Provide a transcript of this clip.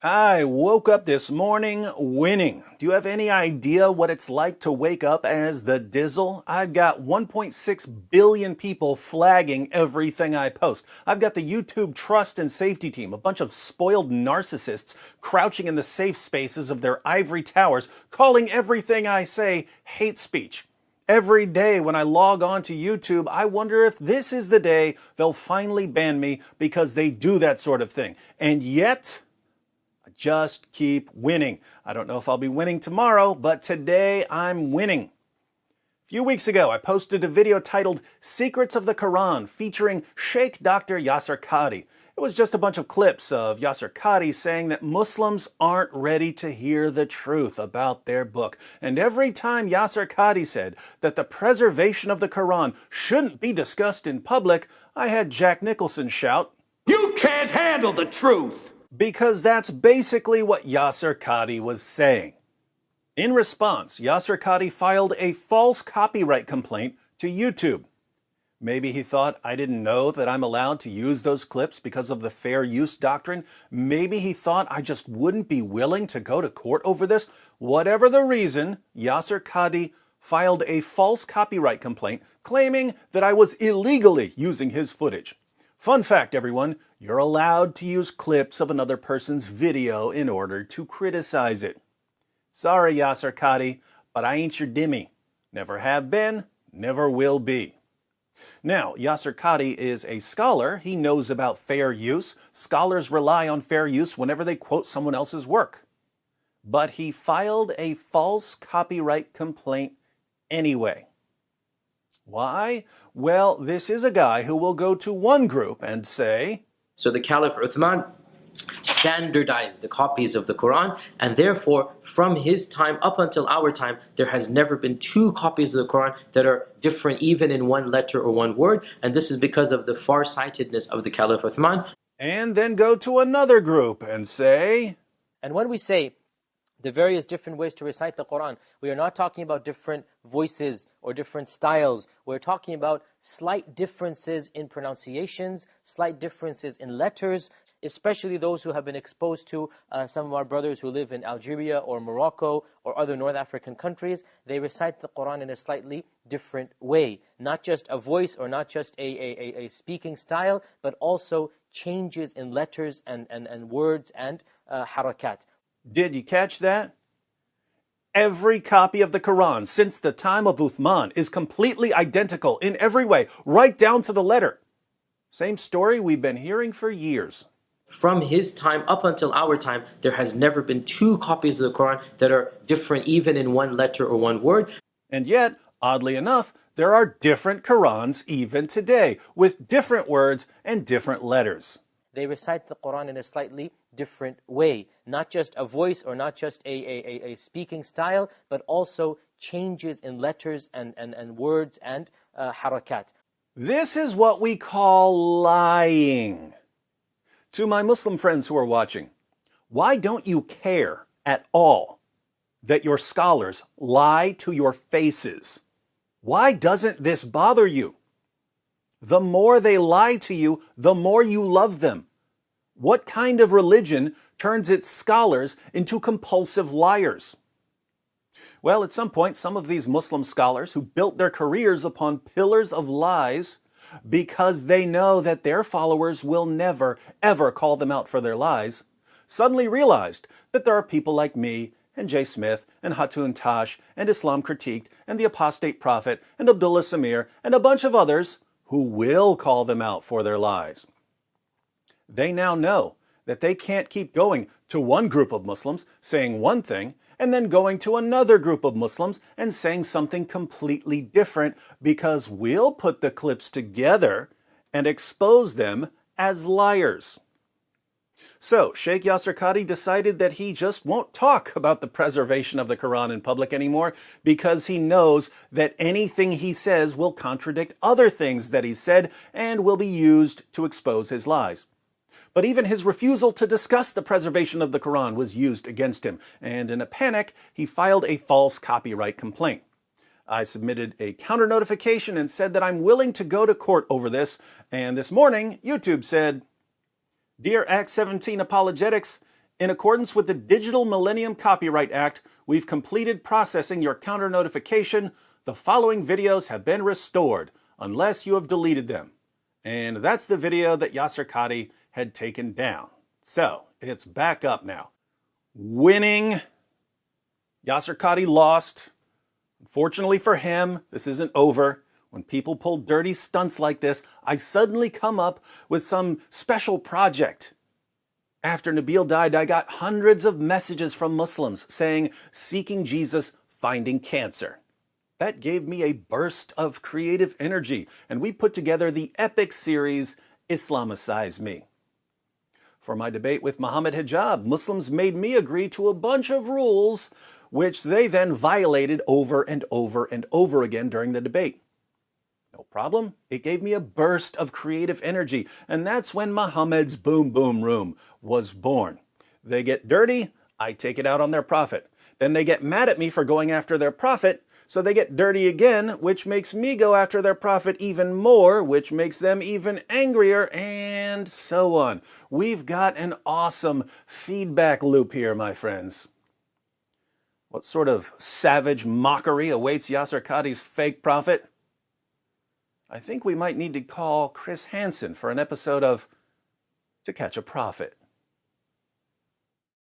I woke up this morning winning. Do you have any idea what it's like to wake up as the Dizzle? I've got 1.6 billion people flagging everything I post. I've got the YouTube trust and safety team, a bunch of spoiled narcissists crouching in the safe spaces of their ivory towers, calling everything I say hate speech. Every day when I log on to YouTube, I wonder if this is the day they'll finally ban me because they do that sort of thing. And yet, just keep winning. I don't know if I'll be winning tomorrow, but today I'm winning. A few weeks ago, I posted a video titled Secrets of the Quran featuring Sheikh Dr. Yasir Qadhi. It was just a bunch of clips of Yasir Qadhi saying that Muslims aren't ready to hear the truth about their book. And every time Yasir Qadhi said that the preservation of the Quran shouldn't be discussed in public, I had Jack Nicholson shout, "You can't handle the truth!" Because that's basically what Yasir Qadhi was saying. In response, Yasir Qadhi filed a false copyright complaint to YouTube. Maybe he thought I didn't know that I'm allowed to use those clips because of the fair use doctrine. Maybe he thought I just wouldn't be willing to go to court over this. Whatever the reason, Yasir Qadhi filed a false copyright complaint claiming that I was illegally using his footage. Fun fact, everyone, you're allowed to use clips of another person's video in order to criticize it. Sorry, Yasir Qadhi, but I ain't your dimmy. Never have been, never will be. Now, Yasir Qadhi is a scholar. He knows about fair use. Scholars rely on fair use whenever they quote someone else's work. But he filed a false copyright complaint anyway. Why? Well, this is a guy who will go to one group and say, So the Caliph Uthman standardized the copies of the Quran, and therefore from his time up until our time there has never been two copies of the Quran that are different even in one letter or one word, and this is because of the far-sightedness of the Caliph Uthman. And then go to another group and say, and when we say the various different ways to recite the Quran, we are not talking about different voices or different styles. We're talking about slight differences in pronunciations, slight differences in letters, especially those who have been exposed to some of our brothers who live in Algeria or Morocco or other North African countries. They recite the Quran in a slightly different way. Not just a voice or not just a speaking style, but also changes in letters and words and harakat. Did you catch that? Every copy of the Quran since the time of Uthman is completely identical in every way, right down to the letter. Same story we've been hearing for years. From his time up until our time, there has never been two copies of the Quran that are different even in one letter or one word. And yet, oddly enough, there are different Qurans even today, with different words and different letters. They recite the Quran in a slightly different way. Not just a voice or not just a speaking style, but also changes in letters and words and harakat. This is what we call lying. To my Muslim friends who are watching, why don't you care at all that your scholars lie to your faces? Why doesn't this bother you? The more they lie to you, the more you love them. What kind of religion turns its scholars into compulsive liars? Well, at some point, some of these Muslim scholars who built their careers upon pillars of lies because they know that their followers will never, ever call them out for their lies, suddenly realized that there are people like me and Jay Smith and Hatun Tash and Islam Critiqued and the Apostate Prophet and Abdullah Samir and a bunch of others who will call them out for their lies. They now know that they can't keep going to one group of Muslims saying one thing and then going to another group of Muslims and saying something completely different, because we'll put the clips together and expose them as liars. So, Sheikh Yasir Qadhi decided that he just won't talk about the preservation of the Quran in public anymore because he knows that anything he says will contradict other things that he said and will be used to expose his lies. But even his refusal to discuss the preservation of the Quran was used against him, and in a panic, he filed a false copyright complaint. I submitted a counter notification and said that I'm willing to go to court over this, and this morning, YouTube said, "Dear Act 17 Apologetics, In accordance with the Digital Millennium Copyright Act, we've completed processing your counter notification. The following videos have been restored, unless you have deleted them. And that's the video that Yasir Qadhi had taken down. So, it's back up now. Winning. Yasir Qadhi lost. Unfortunately for him, this isn't over. When people pull dirty stunts like this, I suddenly come up with some special project. After Nabil died, I got hundreds of messages from Muslims saying, seeking Jesus, finding cancer. That gave me a burst of creative energy, and we put together the epic series, Islamicize Me. For my debate with Muhammad Hijab, Muslims made me agree to a bunch of rules, which they then violated over and over and over again during the debate. No problem. It gave me a burst of creative energy, and that's when Muhammad's Boom Boom Room was born. They get dirty, I take it out on their prophet. Then they get mad at me for going after their prophet, so they get dirty again, which makes me go after their prophet even more, which makes them even angrier, and so on. We've got an awesome feedback loop here, my friends. What sort of savage mockery awaits Yasir Qadhi's fake prophet? I think we might need to call Chris Hansen for an episode of To Catch a Prophet.